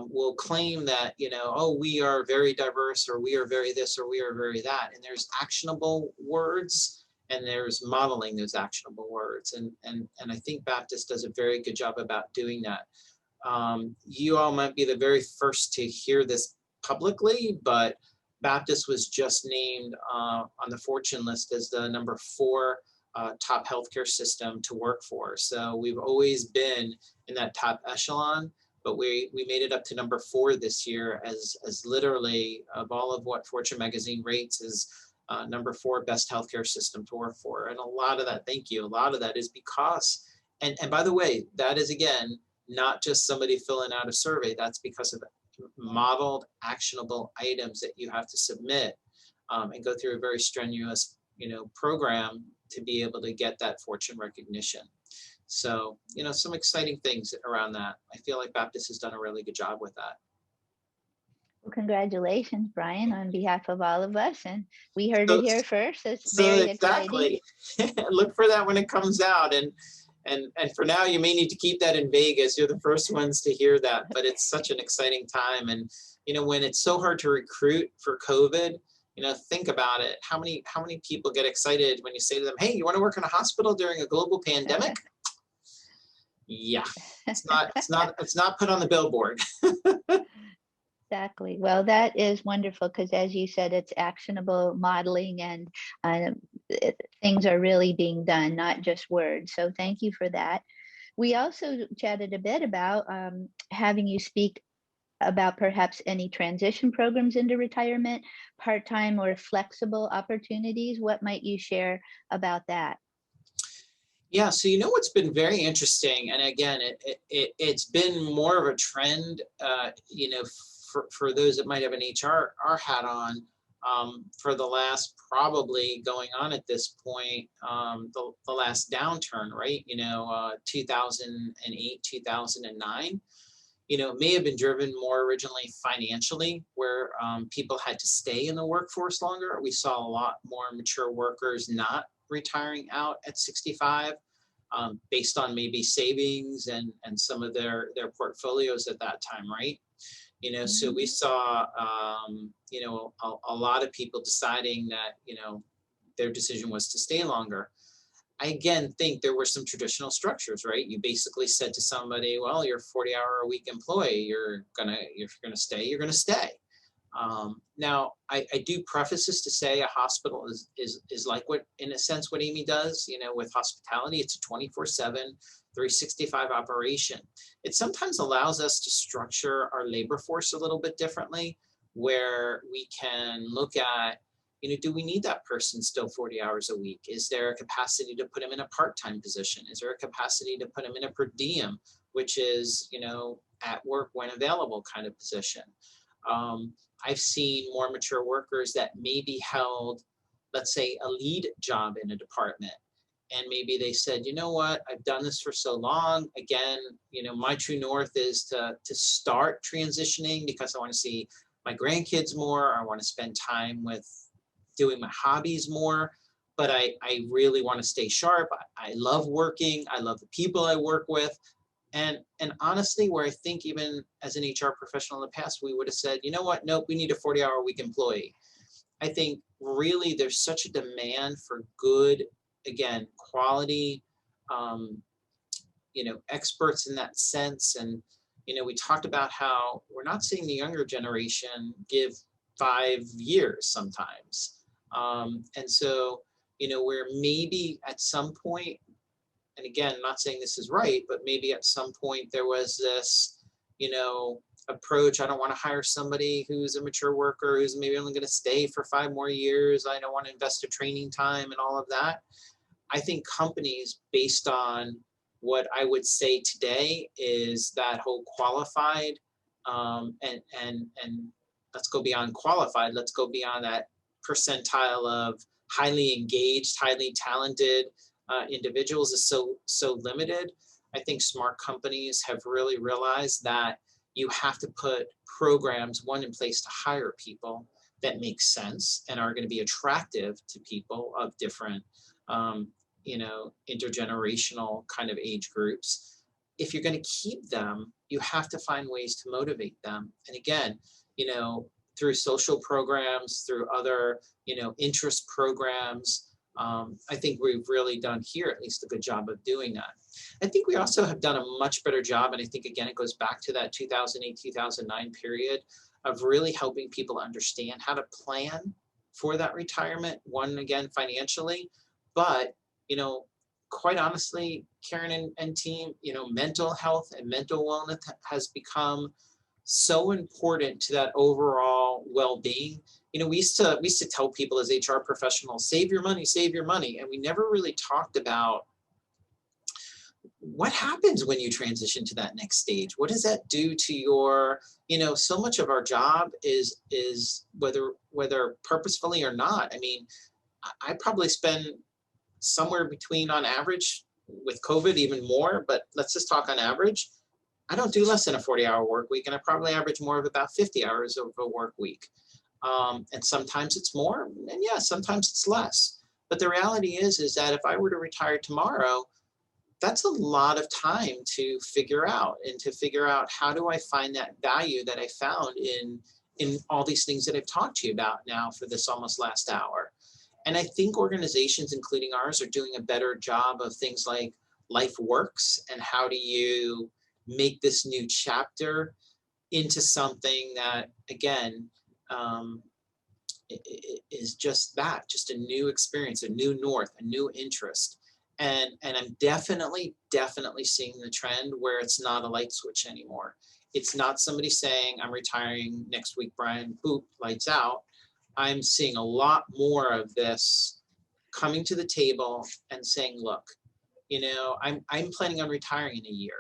will claim that, you know, oh, we are very diverse, or we are very this, or we are very that. And there's actionable words, and there's modeling those actionable words. And I think Baptist does a very good job about doing that. You all might be the very first to hear this publicly, but Baptist was just named on the Fortune list as the #4 top healthcare system to work for. So we've always been in that top echelon, but we made it up to #4 this year as literally, of all of what Fortune magazine rates, is #4 best healthcare system to work for. And a lot of that, thank you, a lot of that is because, and by the way, that is again, not just somebody filling out a survey, that's because of modeled actionable items that you have to submit and go through a very strenuous, you know, program to be able to get that Fortune recognition. So, you know, some exciting things around that. I feel like Baptist has done a really good job with that. Well, congratulations, Brian, on behalf of all of us. And we heard it here first. It's so very exactly. exciting. Look for that when it comes out. And for now, you may need to keep that in Vegas. You're the first ones to hear that, but it's such an exciting time. And, you know, when it's so hard to recruit for COVID, you know, think about it. How many people get excited when you say to them, hey, you want to work in a hospital during a global pandemic? Yeah, it's not put on the billboard. Exactly. Well, that is wonderful because, as you said, it's actionable modeling, and things are really being done, not just words. So thank you for that. We also chatted a bit about having you speak about perhaps any transition programs into retirement, part-time or flexible opportunities. What might you share about that? Yeah, so you know what's been very interesting, and again, it's been more of a trend, you know, for those that might have an HR hat on, for the last, probably going on at this point, the last downturn, right? You know, 2008, 2009. You know, it may have been driven more originally financially, where people had to stay in the workforce longer. We saw a lot more mature workers not retiring out at 65, based on maybe savings and some of their portfolios at that time, right? You know, so we saw, you know, a lot of people deciding that, you know, their decision was to stay longer. I again think there were some traditional structures, right? You basically said to somebody, well, you're a 40-hour-a-week employee. If you're gonna stay, you're gonna stay. Now, I do preface this to say a hospital is like what, in a sense, what Amy does. You know, with hospitality, it's a 24/7, 365 operation. It sometimes allows us to structure our labor force a little bit differently, where we can look at, you know, do we need that person still 40 hours a week? Is there a capacity to put him in a part-time position? Is there a capacity to put him in a per diem, which is, you know, at work when available kind of position? I've seen more mature workers that maybe held, let's say, a lead job in a department. And maybe they said, you know what, I've done this for so long. Again, you know, my true north is to start transitioning because I want to see my grandkids more. I want to spend time with doing my hobbies more. but I really want to stay sharp. I love working. I love the people I work with. And honestly, where I think even as an HR professional in the past, we would have said, you know what, nope, we need a 40-hour-week employee. I think really there's such a demand for good, again, quality, experts in that sense. And, we talked about how we're not seeing the younger generation give 5 years sometimes. And so, where maybe at some point, and again, I'm not saying this is right, but maybe at some point there was this, approach. I don't want to hire somebody who's a mature worker, who's maybe only going to stay for 5 more years. I don't want to invest in training time and all of that. I think companies, based on what I would say today, is that whole qualified, and let's go beyond qualified. Let's go beyond that percentile of highly engaged, highly talented individuals is so limited. I think smart companies have really realized that you have to put programs, one, in place to hire people that make sense and are going to be attractive to people of different, intergenerational kind of age groups. If you're going to keep them, you have to find ways to motivate them. And again, through social programs, through other, interest programs. I think we've really done here at least a good job of doing that. I think we also have done a much better job, and I think, again, it goes back to that 2008-2009 period of really helping people understand how to plan for that retirement, one, again, financially, but, quite honestly, Karen and team, mental health and mental wellness has become so important to that overall well-being. We used to tell people as HR professionals, save your money. And we never really talked about what happens when you transition to that next stage. What does that do to your, so much of our job is whether purposefully or not. I mean, I probably spend somewhere between, on average, with COVID even more, but let's just talk on average. I don't do less than a 40-hour work week, and I probably average more of about 50 hours of a work week. And sometimes it's more, and yeah, sometimes it's less. But the reality is that if I were to retire tomorrow, that's a lot of time to figure out, and to figure out how do I find that value that I found in all these things that I've talked to you about now for this almost last hour. And I think organizations, including ours, are doing a better job of things like Life Works, and how do you make this new chapter into something that, again, is just that, just a new experience, a new north, a new interest. And I'm definitely seeing the trend where it's not a light switch anymore. It's not somebody saying, I'm retiring next week, Brian, boop, lights out. I'm seeing a lot more of this coming to the table and saying, look, I'm planning on retiring in a year.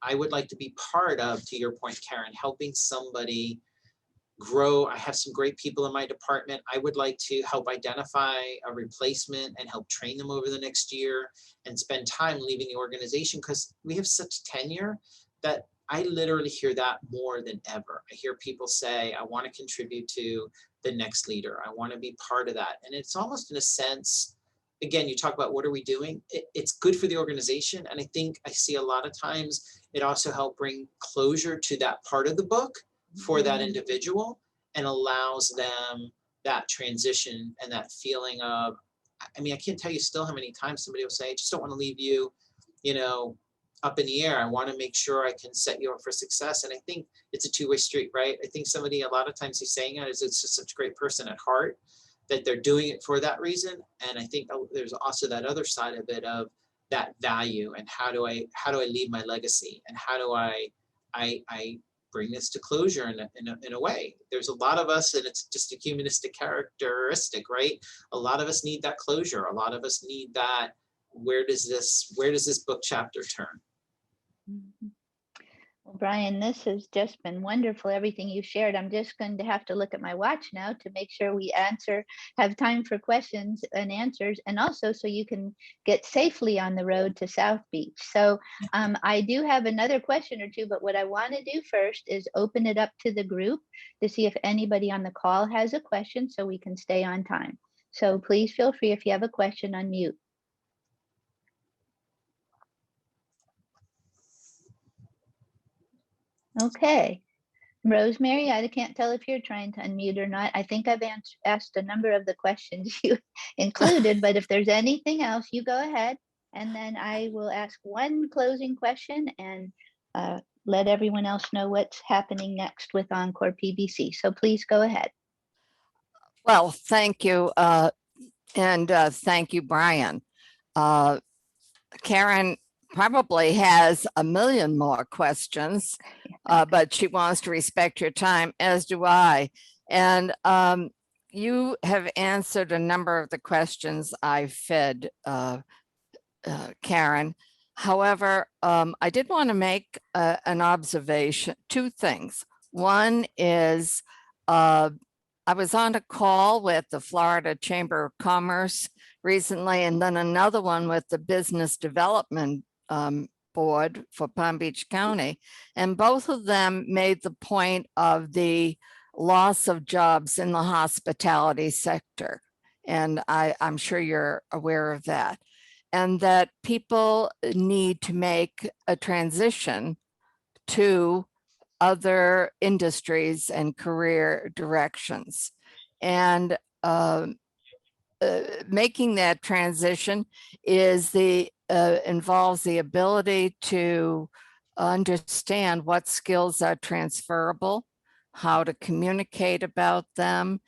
I would like to be part of, to your point, Karen, helping somebody grow. I have some great people in my department. I would like to help identify a replacement and help train them over the next year and spend time leaving the organization, because we have such tenure that I literally hear that more than ever. I hear people say, I want to contribute to the next leader. I want to be part of that. And it's almost, in a sense, again, you talk about what are we doing? It's good for the organization. And I think I see a lot of times it also helps bring closure to that part of the book for that individual, and allows them that transition and that feeling of, I mean, I can't tell you still how many times somebody will say, I just don't want to leave you, up in the air. I want to make sure I can set you up for success. And I think it's a two-way street, right? I think somebody, a lot of times he's saying it is, it's just such a great person at heart that they're doing it for that reason. And I think there's also that other side of it, of that value, and how do I leave my legacy, and how do I bring this to closure in a way. There's a lot of us, and it's just a humanistic characteristic, right? A lot of us need that closure. A lot of us need that, where does this book chapter turn? Mhm. Well, Brian, this has just been wonderful, everything you shared. I'm just going to have to look at my watch now to make sure we have time for questions and answers, and also so you can get safely on the road to South Beach. So I do have another question or two, but what I want to do first is open it up to the group to see if anybody on the call has a question, so we can stay on time. So please feel free if you have a question, unmute. Okay. Rosemary, I can't tell if you're trying to unmute or not. I think I've asked a number of the questions you included, but if there's anything else, you go ahead. And then I will ask one closing question and let everyone else know what's happening next with Encore PBC. So please go ahead. Well, thank you. And thank you, Brian. Karen probably has a million more questions, but she wants to respect your time, as do I. And you have answered a number of the questions I fed Karen. However, I did want to make an observation, two things. One is I was on a call with the Florida Chamber of Commerce recently, and then another one with the Business Development Board for Palm Beach County. And both of them made the point of the loss of jobs in the hospitality sector. And I'm sure you're aware of that. And that people need to make a transition to other industries and career directions. And making that transition is involves the ability to understand what skills are transferable, how to communicate about them,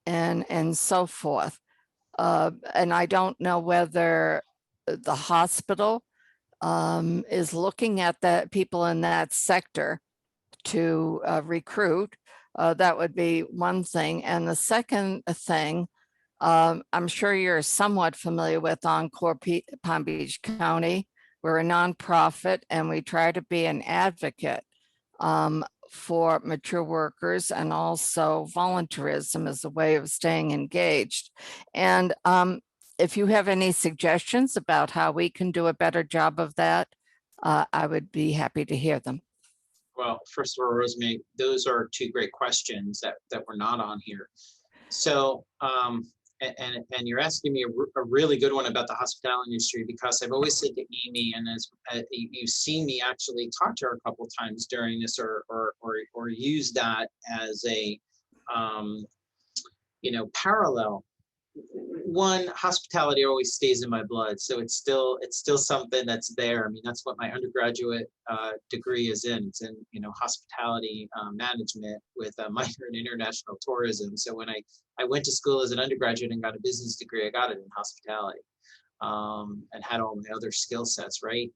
and so forth. And I don't know whether the hospital is looking at the people in that sector to recruit. That would be one thing. And the second thing, I'm sure you're somewhat familiar with Encore Palm Beach County. We're a nonprofit and we try to be an advocate for mature workers, and also volunteerism as a way of staying engaged. And if you have any suggestions about how we can do a better job of that, I would be happy to hear them. Well, first of all, Rosemary, those are two great questions that were not on here. So, and you're asking me a really good one about the hospitality industry, because I've always said to Amy, and as you've seen me actually talk to her a couple of times during this, or use that as a parallel. One, hospitality always stays in my blood, so it's still something that's there. I mean, that's what my undergraduate degree is in. It's in hospitality management with a minor in international tourism. So when I went to school as an undergraduate and got a business degree, I got it in hospitality, and had all my other skill sets, right?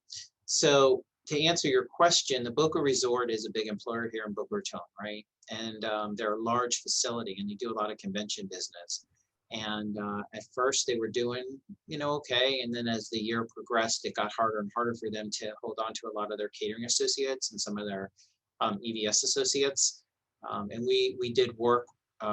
So to answer your question, the Boca Resort is a big employer here in Boca Raton, right? And they're a large facility and they do a lot of convention business. And at first they were doing, okay. And then as the year progressed, it got harder and harder for them to hold on to a lot of their catering associates and some of their EVS associates. And we did work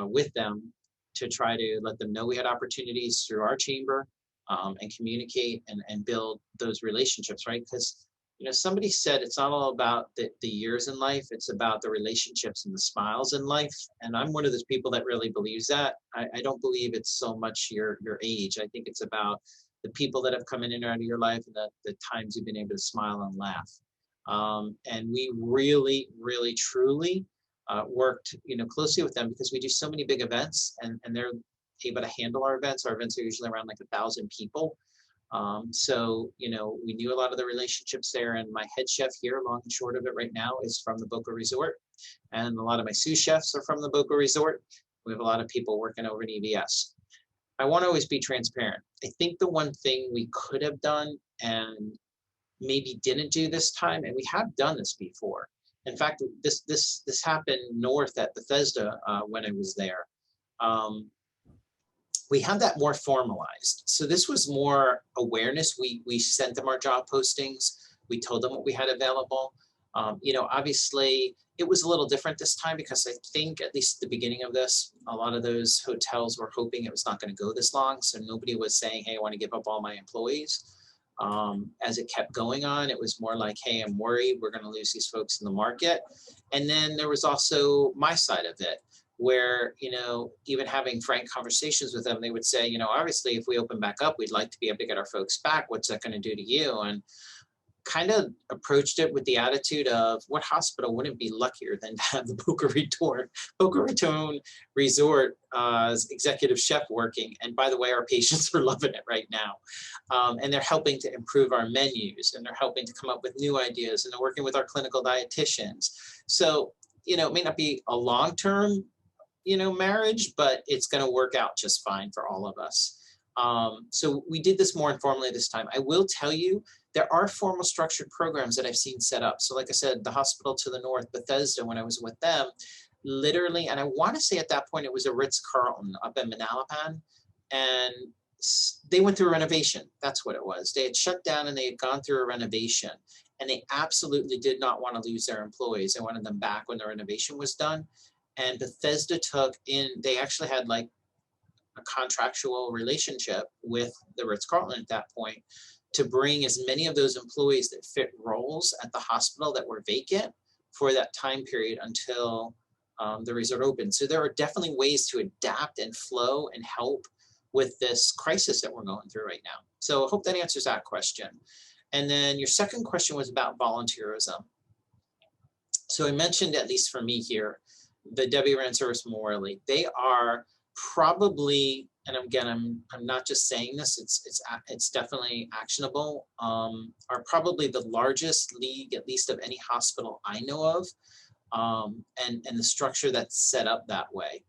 with them to try to let them know we had opportunities through our chamber, and communicate and build those relationships, right? Because somebody said it's not all about the years in life, it's about the relationships and the smiles in life. And I'm one of those people that really believes that. I don't believe it's so much your age. I think it's about the people that have come in and out of your life, and the times you've been able to smile and laugh. And we really, really, truly worked closely with them, because we do so many big events, and they're able to handle our events. Our events are usually around like 1,000 people. So, we knew a lot of the relationships there, and my head chef here, long and short of it right now, is from the Boca Resort. And a lot of my sous chefs are from the Boca Resort. We have a lot of people working over in EVS. I want to always be transparent. I think the one thing we could have done and maybe didn't do this time, and we have done this before. In fact, this happened north at Bethesda when I was there. We had that more formalized. So this was more awareness. We sent them our job postings. We told them what we had available. Obviously it was a little different this time, because I think at least at the beginning of this, a lot of those hotels were hoping it was not going to go this long. So nobody was saying, hey, I want to give up all my employees. As it kept going on, it was more like, hey, I'm worried we're going to lose these folks in the market. And then there was also my side of it. where, even having frank conversations with them, they would say, obviously, if we open back up, we'd like to be able to get our folks back. What's that going to do to you? And kind of approached it with the attitude of, what hospital wouldn't be luckier than to have the Boca Raton Resort executive chef working? And by the way, our patients are loving it right now. And they're helping to improve our menus, and they're helping to come up with new ideas, and they're working with our clinical dietitians. So, it may not be a long-term, marriage, but it's going to work out just fine for all of us. So we did this more informally this time. I will tell you, there are formal structured programs that I've seen set up. So like I said, the hospital to the north, Bethesda, when I was with them, literally, and I want to say at that point, it was a Ritz-Carlton up in Manalapan, and they went through a renovation. That's what it was. They had shut down and they had gone through a renovation, and they absolutely did not want to lose their employees. They wanted them back when the renovation was done. And Bethesda they actually had like a contractual relationship with the Ritz-Carlton at that point, to bring as many of those employees that fit roles at the hospital that were vacant for that time period until the resort opened. So there are definitely ways to adapt and flow and help with this crisis that we're going through right now. So I hope that answers that question. And then your second question was about volunteerism. So I mentioned, at least for me here, the Debbie Rand Service Memorial. They are probably, and again, I'm not just saying this, it's definitely actionable, are probably the largest league, at least of any hospital I know of, and the structure that's set up that way.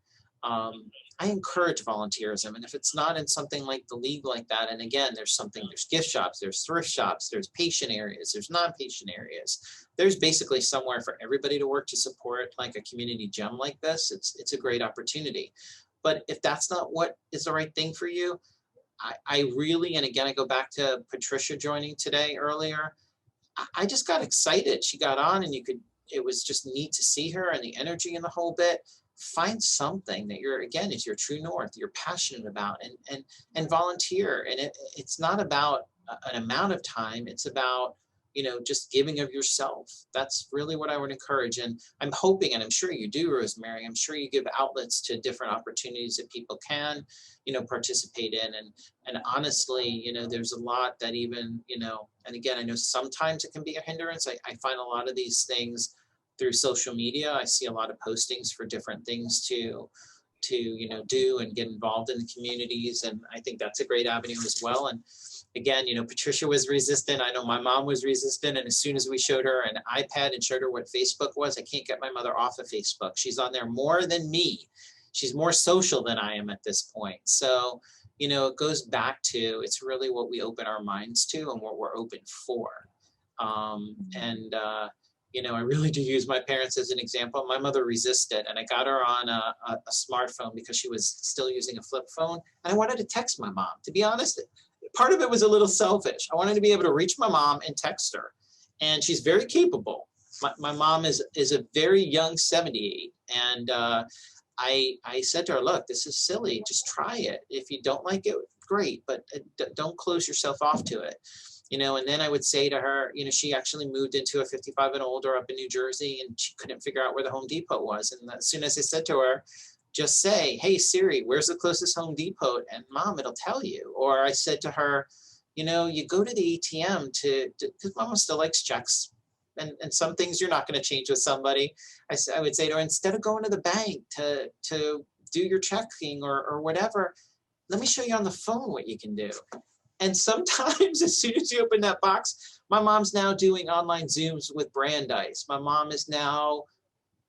I encourage volunteerism, and if it's not in something like the league like that, and again, there's gift shops, there's thrift shops, there's patient areas, there's non-patient areas. There's basically somewhere for everybody to work to support like a community gem like this. It's a great opportunity. But if that's not what is the right thing for you, I really, and again, I go back to Patricia joining today earlier, I just got excited. She got on, and it was just neat to see her and the energy and the whole bit. Find something that is your true north, you're passionate about, and volunteer. And it's not about an amount of time, it's about, just giving of yourself. That's really what I would encourage. And I'm hoping, and I'm sure you do, Rosemary, I'm sure you give outlets to different opportunities that people can, participate in. And honestly, there's a lot that even, and again, I know sometimes it can be a hindrance. I find a lot of these things through social media. I see a lot of postings for different things to do and get involved in the communities. And I think that's a great avenue as well. And again, Patricia was resistant. I know my mom was resistant. And as soon as we showed her an iPad and showed her what Facebook was, I can't get my mother off of Facebook. She's on there more than me. She's more social than I am at this point. So, it goes back to, it's really what we open our minds to and what we're open for. I really do use my parents as an example. My mother resisted, and I got her on a smartphone because she was still using a flip phone. And I wanted to text my mom. To be honest, part of it was a little selfish. I wanted to be able to reach my mom and text her. And she's very capable. My mom is a very young 78. And I said to her, look, this is silly. Just try it. If you don't like it, great. But don't close yourself off to it. And then I would say to her, she actually moved into a 55 and older up in New Jersey, and she couldn't figure out where the Home Depot was. And as soon as I said to her, just say, hey, Siri, where's the closest Home Depot? And Mom, it'll tell you. Or I said to her, you go to the ATM because Mama still likes checks. And some things you're not going to change with somebody. I would say to her, instead of going to the bank to do your checking or whatever, let me show you on the phone what you can do. And sometimes as soon as you open that box, my mom's now doing online Zooms with Brandeis. My mom is now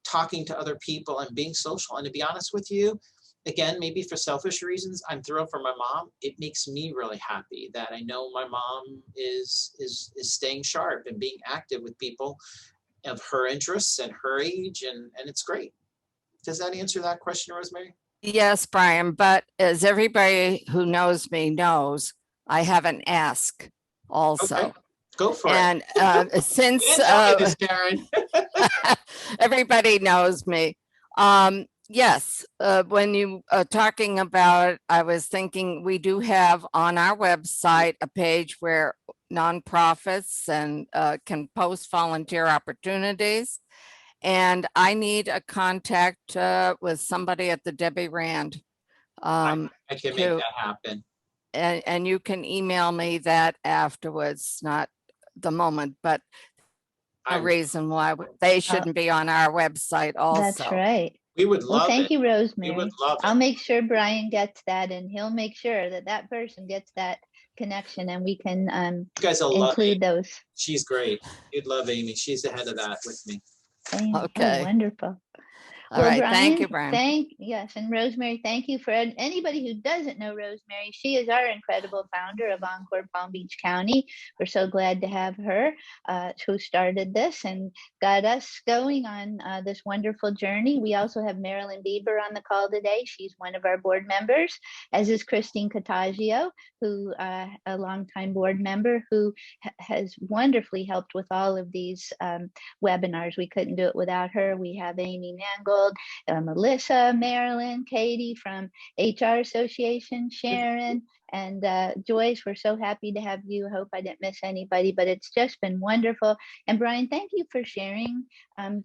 talking to other people and being social. And to be honest with you, again, maybe for selfish reasons, I'm thrilled for my mom. It makes me really happy that I know my mom is staying sharp and being active with people of her interests and her age. And it's great. Does that answer that question, Rosemary? Yes, Brian, but as everybody who knows me knows, I have an ask also. Okay. Go for it. And since this, Karen. everybody knows me, yes, when you are talking about, I was thinking we do have on our website a page where nonprofits and can post volunteer opportunities. And I need a contact with somebody at the Debbie Rand. I can make to- that happen. And you can email me that afterwards, not the moment, but I a will. reason why they shouldn't be on our website also. That's right. We would Well, love thank it. you, We Rosemary. would love I'll it. make sure Brian gets that, and he'll make sure that that person gets that connection, and we can You guys will love include it. those. She's great. You'd love Amy. She's ahead of that with me. Oh, wonderful. All right. Thank you, Brian. Yes, and Rosemary, thank you. For anybody who doesn't know Rosemary, she is our incredible founder of Encore Palm Beach County. We're so glad to have her, who started this and got us going on this wonderful journey. We also have Marilyn Bieber on the call today. She's one of our board members, as is Christine Cottagio, who a longtime board member who has wonderfully helped with all of these webinars. We couldn't do it without her. We have Amy Mangold, Melissa, Marilyn, Katie from HR Association, Sharon, and Joyce. We're so happy to have you. Hope I didn't miss anybody, but it's just been wonderful. And Brian, thank you for sharing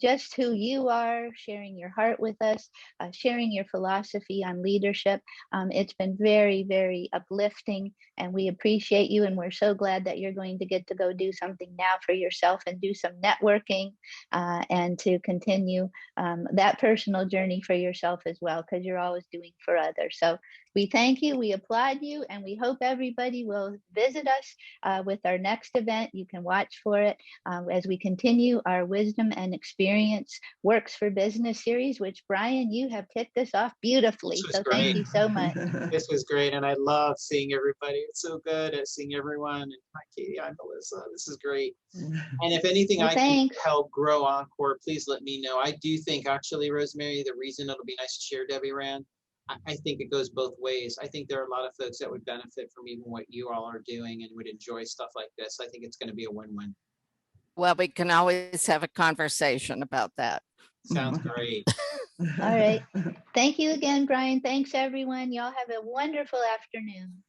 just who you are, sharing your heart with us, sharing your philosophy on leadership. It's been very, very uplifting, and we appreciate you. And we're so glad that you're going to get to go do something now for yourself and do some networking and to continue that personal journey for yourself as well, because you're always doing for others. So we thank you, we applaud you, and we hope everybody will visit us with our next event. You can watch for it as we continue our Wisdom and Experience Works for Business series, which Brian, you have kicked us off beautifully. So thank you so much. This was great, and I love seeing everybody. It's so good at seeing everyone. And hi, Katie, I'm Melissa. This is great. And if anything I can help grow Encore, please let me know. I do think, actually, Rosemary, the reason it'll be nice to share Debbie Rand, I think it goes both ways. I think there are a lot of folks that would benefit from even what you all are doing and would enjoy stuff like this. I think it's going to be a win-win. Well, we can always have a conversation about that. Sounds great. All right. Thank you again, Brian. Thanks, everyone. Y'all have a wonderful afternoon.